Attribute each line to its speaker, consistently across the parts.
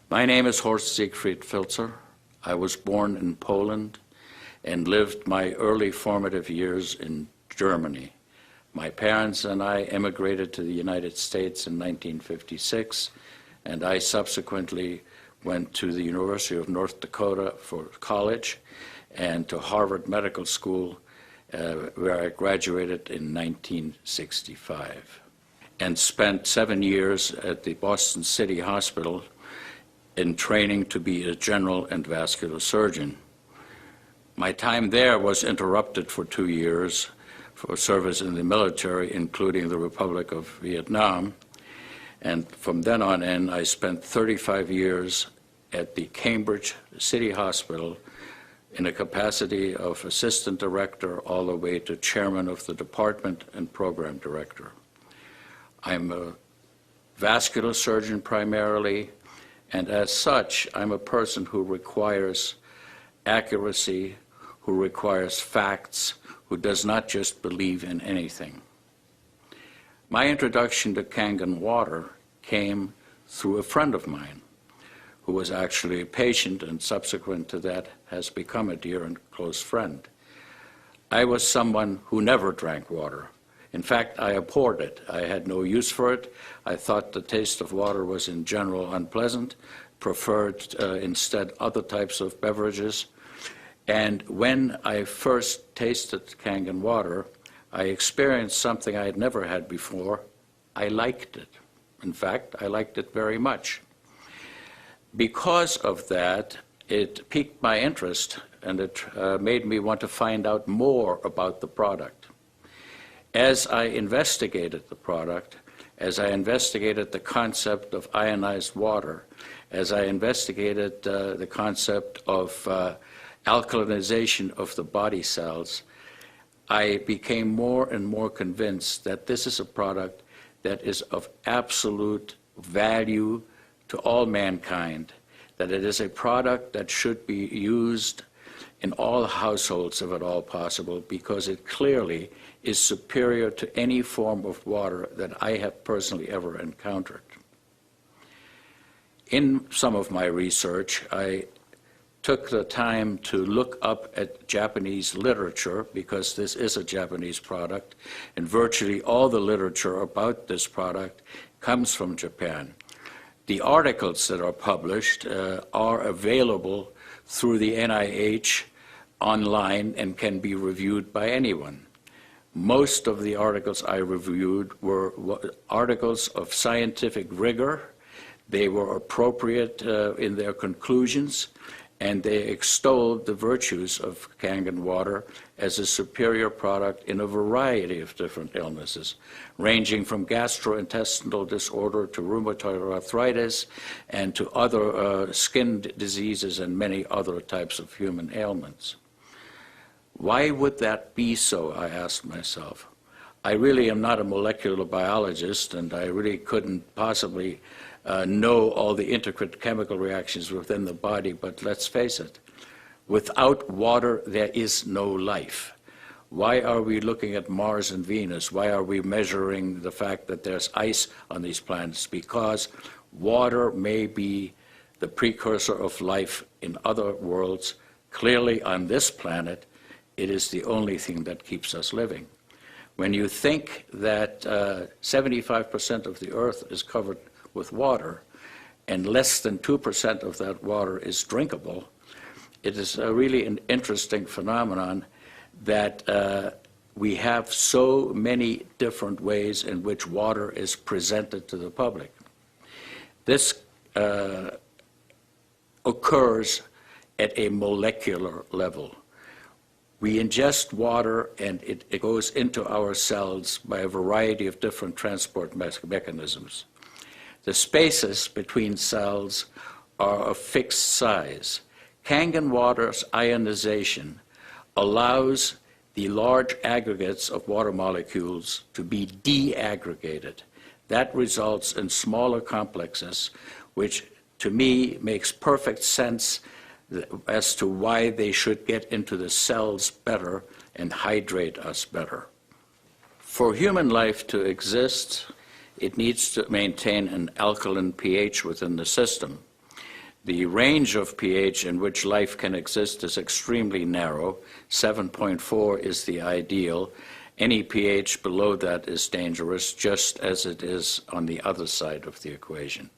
Speaker 1: My name is Horst Filtzer. I was born in Poland and lived my early formative years in Germany. My parents and I emigrated to the United States in 1956, and I subsequently went to the University of North Dakota for college and to Harvard Medical School, where I graduated in 1965, and spent 7 years at the Boston City Hospital in training to be a general and vascular surgeon. My time there was interrupted for 2 years for service in the military, including the Republic of Vietnam. And from then on in, I spent 35 years at the Cambridge City Hospital in a capacity of assistant director all the way to chairman of the department and program director. I'm a vascular surgeon primarily, and as such, I'm a person who requires accuracy, who requires facts, who does not just believe in anything. My introduction to Kangen Water came through a friend of mine who was actually a patient and subsequent to that has become a dear and close friend. I was someone who never drank water. In fact, I abhorred it. I had no use for it. I thought the taste of water was in general unpleasant, preferred instead other types of beverages. And when I first tasted Kangen Water, I experienced something I had never had before. I liked it. In fact, I liked it very much. Because of that, it piqued my interest, and it made me want to find out more about the product. As I investigated the product, as I investigated the concept of ionized water, as I investigated the concept of alkalinization of the body cells, I became more and more convinced that this is a product that is of absolute value to all mankind, that it is a product that should be used in all households if at all possible, because it clearly is superior to any form of water that I have personally ever encountered. In some of my research, I took the time to look up at Japanese literature, because this is a Japanese product, and virtually all the literature about this product comes from Japan. The articles that are published are available through the NIH online and can be reviewed by anyone. Most of the articles I reviewed were articles of scientific rigor. They were appropriate in their conclusions, and they extolled the virtues of Kangen Water as a superior product in a variety of different illnesses, ranging from gastrointestinal disorder to rheumatoid arthritis and to other skin diseases and many other types of human ailments. Why would that be so, I asked myself. I really am not a molecular biologist, and I really couldn't possibly know all the intricate chemical reactions within the body, but let's face it, without water there is no life. Why are we looking at Mars and Venus? Why are we measuring the fact that there's ice on these planets? Because water may be the precursor of life in other worlds. Clearly on this planet, it is the only thing that keeps us living. When you think that 75% of the Earth is covered with water, and less than 2% of that water is drinkable, it is really an interesting phenomenon that we have so many different ways in which water is presented to the public. This occurs at a molecular level. We ingest water and it goes into our cells by a variety of different transport mechanisms. The spaces between cells are of fixed size. Kangen Water's ionization allows the large aggregates of water molecules to be deaggregated. That results in smaller complexes, which to me makes perfect sense as to why they should get into the cells better and hydrate us better. For human life to exist, it needs to maintain an alkaline pH within the system. The range of pH in which life can exist is extremely narrow. 7.4 is the ideal. Any pH below that is dangerous, just as it is on the other side of the equation.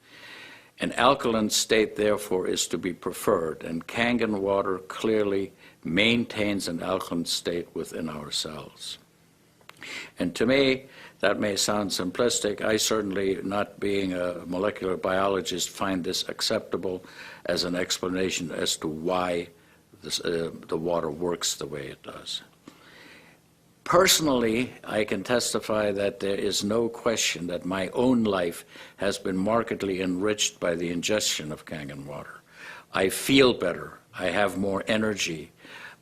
Speaker 1: An alkaline state, therefore, is to be preferred, and Kangen water clearly maintains an alkaline state within our cells. And to me, that may sound simplistic. I certainly, not being a molecular biologist, find this acceptable as an explanation as to why the water works the way it does. Personally, I can testify that there is no question that my own life has been markedly enriched by the ingestion of Kangen water. I feel better. I have more energy.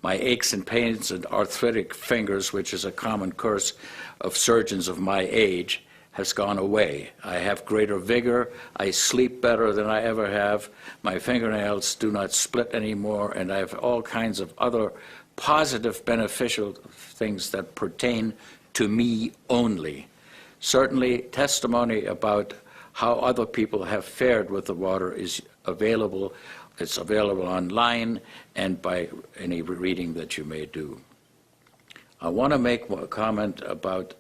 Speaker 1: My aches and pains and arthritic fingers, which is a common curse of surgeons of my age, has gone away. I have greater vigor. I sleep better than I ever have. My fingernails do not split anymore, and I have all kinds of other positive, beneficial things that pertain to me only. Certainly, testimony about how other people have fared with the water is available. It's available online and by any reading that you may do. I want to make a comment about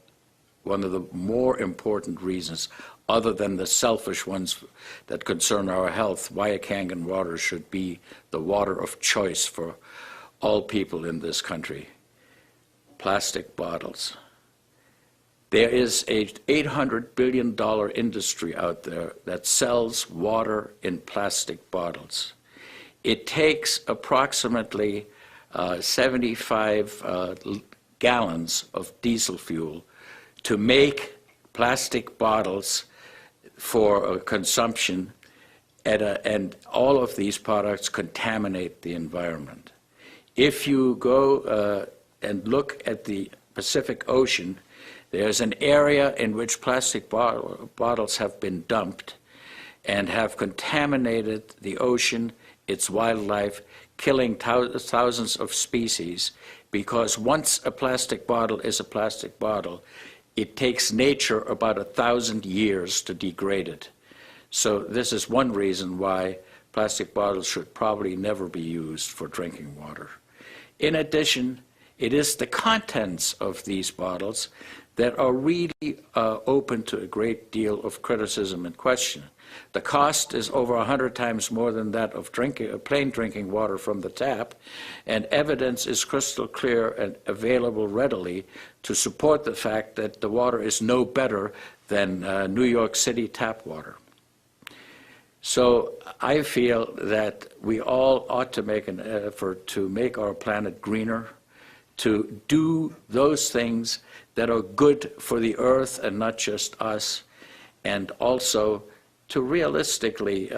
Speaker 1: one of the more important reasons, other than the selfish ones that concern our health, why Kangen water should be the water of choice for all people in this country. Plastic bottles. There is a $800 billion industry out there that sells water in plastic bottles. It takes approximately 75 gallons of diesel fuel to make plastic bottles for consumption, and all of these products contaminate the environment. If you go and look at the Pacific Ocean, there's an area in which plastic bottles have been dumped and have contaminated the ocean, its wildlife, killing thousands of species, because once a plastic bottle is a plastic bottle, it takes nature about 1,000 years to degrade it. So this is one reason why plastic bottles should probably never be used for drinking water. In addition, it is the contents of these bottles that are really open to a great deal of criticism and question. The cost is over 100 times more than that of plain drinking water from the tap, and evidence is crystal clear and available readily to support the fact that the water is no better than New York City tap water. So I feel that we all ought to make an effort to make our planet greener, to do those things that are good for the earth and not just us, and also to realistically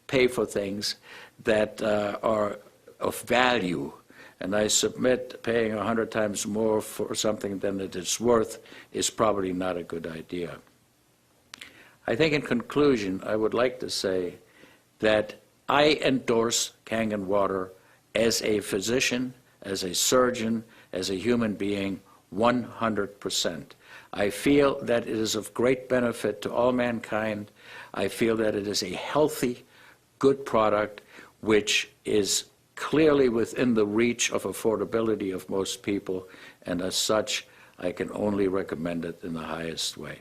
Speaker 1: pay for things that are of value. And I submit paying 100 times more for something than it is worth is probably not a good idea. I think in conclusion, I would like to say that I endorse Kangen water as a physician, as a surgeon, as a human being, 100%. I feel that it is of great benefit to all mankind. I feel that it is a healthy, good product which is clearly within the reach of affordability of most people, and as such, I can only recommend it in the highest way.